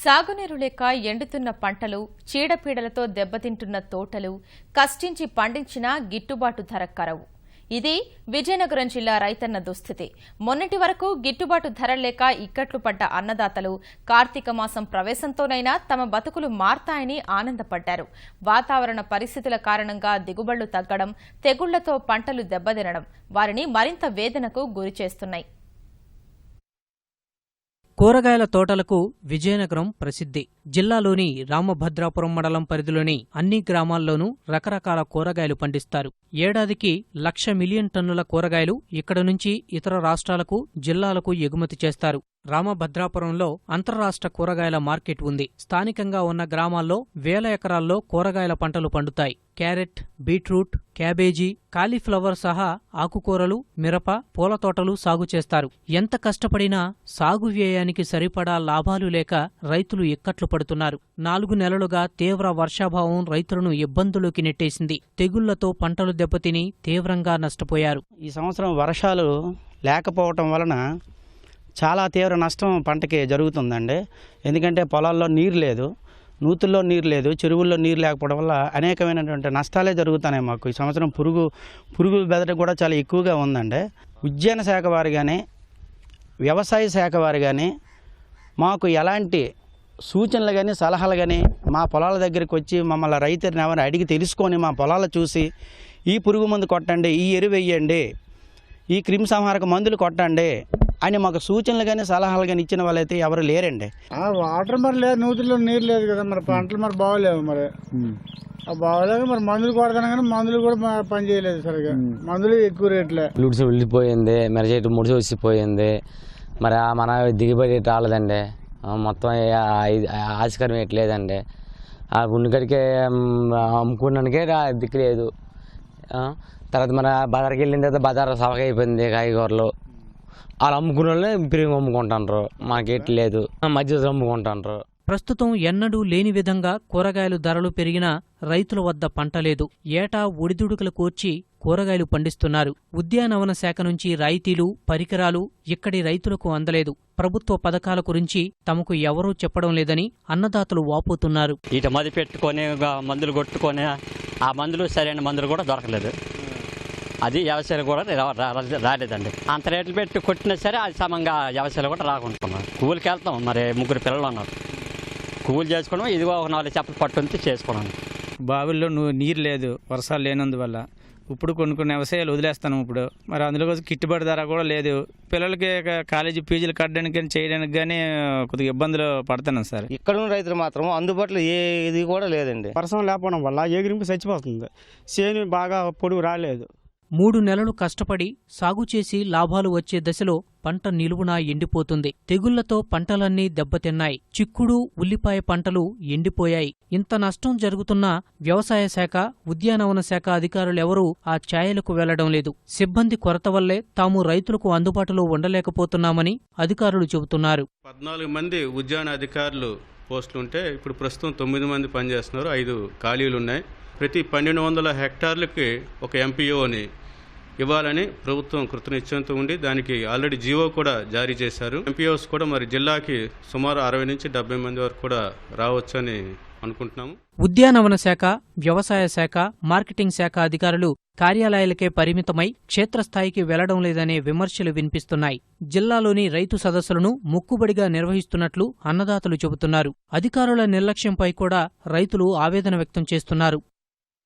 సాగునీరు లేక ఎండుతున్న పంటలు, చీడపీడలతో దెబ్బతింటున్న తోటలు, కష్టించి పండించినా గిట్టుబాటు ధర కరవు. ఇది విజయనగరం జిల్లా రైతన్న దుస్థితి. మొన్నటి వరకు గిట్టుబాటు ధర లేక ఇక్కట్లు పడ్డ అన్నదాతలు కార్తీక మాసం ప్రవేశంతోనైనా తమ బతుకులు మారతాయని ఆనందపడ్డారు. వాతావరణ పరిస్థితుల కారణంగా దిగుబడులు తగ్గడం, తెగుళ్లతో పంటలు దెబ్బతినడం వారిని మరింత వేదనకు గురిచేస్తున్నాయి. కూరగాయల తోటలకు విజయనగరం ప్రసిద్ధి. జిల్లాలోని రామభద్రాపురం మండలం పరిధిలోని అన్ని గ్రామాల్లోనూ రకరకాల కూరగాయలు పండిస్తారు. ఏడాదికి 1,00,000 మిలియన్ టన్నుల కూరగాయలు ఇక్కడ నుంచి ఇతర రాష్ట్రాలకు, జిల్లాలకు ఎగుమతి చేస్తారు. రామభద్రాపురంలో అంతర్రాష్ట్ర కూరగాయల మార్కెట్ ఉంది. స్థానికంగా ఉన్న గ్రామాల్లో వేల ఎకరాల్లో కూరగాయల పంటలు పండుతాయి. క్యారెట్, బీట్రూట్, క్యాబేజీ, కాలీఫ్లవర్ సహా ఆకుకూరలు, మిరప, పూల తోటలు సాగు చేస్తారు. ఎంత కష్టపడినా సాగు వ్యయానికి సరిపడా లాభాలు లేక రైతులు ఇక్కట్లు పడుతున్నారు. 4 నెలలుగా తీవ్ర వర్షాభావం రైతులను ఇబ్బందులోకి నెట్టేసింది. తెగుళ్లతో పంటలు దెబ్బతిని తీవ్రంగా నష్టపోయారు. ఈ సంవత్సరం వర్షాలు లేకపోవటం వలన చాలా తీవ్ర నష్టం పంటకి జరుగుతుందండి. ఎందుకంటే పొలాల్లో నీరు లేదు, నూతుల్లో నీరు లేదు, చెరువుల్లో నీరు లేకపోవడం వల్ల అనేకమైనటువంటి నష్టాలే జరుగుతున్నాయి. మాకు ఈ సంవత్సరం పురుగు బెదట కూడా చాలా ఎక్కువగా ఉందండి. ఉద్యాన శాఖ వారు కానీ, వ్యవసాయ శాఖ వారు కానీ మాకు ఎలాంటి సూచనలు కానీ, సలహాలు కానీ మా పొలాల దగ్గరికి వచ్చి మమ్మల్ని రైతుని ఎవరిని అడిగి తెలుసుకొని మా పొలాలు చూసి ఈ పురుగు మందు కొట్టండి, ఈ ఎరువు వేయండి, ఈ క్రిమి సంహారక మందులు కొట్టండి అని మాకు సూచనలు కానీ, సలహాలు కానీ ఇచ్చిన వాళ్ళైతే ఎవరు లేరండి. వాటర్ మరి లేదు, నూతుల్లో నీరు లేదు కదా, మరి పంటలు మరి బాగోలేవు. మరి బాగోలేక మరి మందులు కొడతాను కానీ మందులు కూడా పని చేయలేదు సరిగా. మందులు ఎక్కువ రేట్లే. లూడ్స్ వెళ్ళిపోయింది, మెరచేటు ముడిసి వచ్చిపోయింది. మరి మన దిగుబడి రాలేదండి. మొత్తం ఆస్కారం ఎట్లేదండి. ఆ గుండెకడికే అమ్ముకున్నానికే దిక్కు లేదు. తర్వాత మన బజార్కి వెళ్ళిన తర్వాత బజార్ సవక అయిపోయింది. కాయగూరలు వాళ్ళు అమ్ముకున్న వాళ్ళే పెరుగు అమ్ముకుంటారు, మాకేటి లేదు, మధ్య అమ్ముకుంటారు. ప్రస్తుతం ఎన్నడూ లేని విధంగా కూరగాయలు ధరలు పెరిగినా రైతుల వద్ద పంట లేదు. ఏటా ఒడిదుడుకులు కోర్చి కూరగాయలు పండిస్తున్నారు. ఉద్యానవన శాఖ నుంచి రాయితీలు, పరికరాలు ఇక్కడి రైతులకు అందలేదు. ప్రభుత్వ పథకాల గురించి తమకు ఎవరూ చెప్పడం లేదని అన్నదాతలు వాపోతున్నారు. ఇట మది పెట్టుకొని మందులు కొట్టుకొని ఆ మందులు సరైన మందులు కూడా దొరకలేదు. అది వ్యవసాయాలు కూడా రాలేదండి. అంత రేట్లు పెట్టి కొట్టినా సరే అది సమంగా వ్యవసాయాలు కూడా రాకుంటున్నాం. కూలికి వెళ్తాం, మరి 3 పిల్లలు ఉన్నారు, కూలి చేసుకోవడం, ఇదిగో ఒక 4 చేపలు పట్టుంటే చేసుకోవడం. బావిల్లో నీరు లేదు, వర్షాలు లేనందువల్ల ఇప్పుడు కొన్ని వ్యవసాయాలు వదిలేస్తాను. ఇప్పుడు మరి అందులో కోసం గిట్టుబాటు ధర కూడా లేదు. పిల్లలకి కాలేజీ ఫీజులు కట్టడానికి కానీ చేయడానికి కానీ కొద్దిగా ఇబ్బందులు పడుతున్నాం సార్. ఇక్కడ ఉన్న రైతులు మాత్రం అందుబాటులో ఇది కూడా లేదండి. వర్షం లేకపోవడం వల్ల ఎగిరింపు చచ్చిపోతుంది. చేను బాగా పొడుగు రాలేదు. 3 నెలలు కష్టపడి సాగు చేసి లాభాలు వచ్చే దశలో పంట నిలువునా ఎండిపోతుంది. తెగుళ్లతో పంటలన్నీ దెబ్బతిన్నాయి. చిక్కుడు, ఉల్లిపాయ పంటలు ఎండిపోయాయి. ఇంత నష్టం జరుగుతున్నా వ్యవసాయ శాఖ, ఉద్యానవన శాఖ అధికారులెవరూ ఆ ఛాయలకు వెళ్లడం లేదు. సిబ్బంది కొరత వల్లే తాము రైతులకు అందుబాటులో ఉండలేకపోతున్నామని అధికారులు చెబుతున్నారు. 14 మంది ఉద్యాన అధికారులు పోస్టులుంటే ఇప్పుడు ప్రస్తుతం 9 మంది పనిచేస్తున్నారు. 5 ఖాళీలున్నాయి. ప్రతి 1200 హెక్టార్లకి ఒక ఎంపీఓని ఇవ్వాలని ప్రభుత్వం కృతనిశ్చయంతో ఉండి దానికి ఆల్రెడీ జీవో కూడా జారీ చేశారు. ఎంపీఓస్ కూడా మరి జిల్లాకి సుమారు 60 నుంచి 70 మంది వరకు కూడా రావచ్చని అనుకుంటున్నాము. ఉద్యానవన శాఖ, వ్యవసాయ శాఖ, మార్కెటింగ్ శాఖ అధికారులు కార్యాలయాలకే పరిమితమై క్షేత్రస్థాయికి వెళ్లడం లేదనే విమర్శలు వినిపిస్తున్నాయి. జిల్లాలోని రైతు సదస్సులను మొక్కుబడిగా నిర్వహిస్తున్నట్లు అన్నదాతలు చెబుతున్నారు. అధికారుల నిర్లక్ష్యంపై కూడా రైతులు ఆవేదన వ్యక్తం చేస్తున్నారు.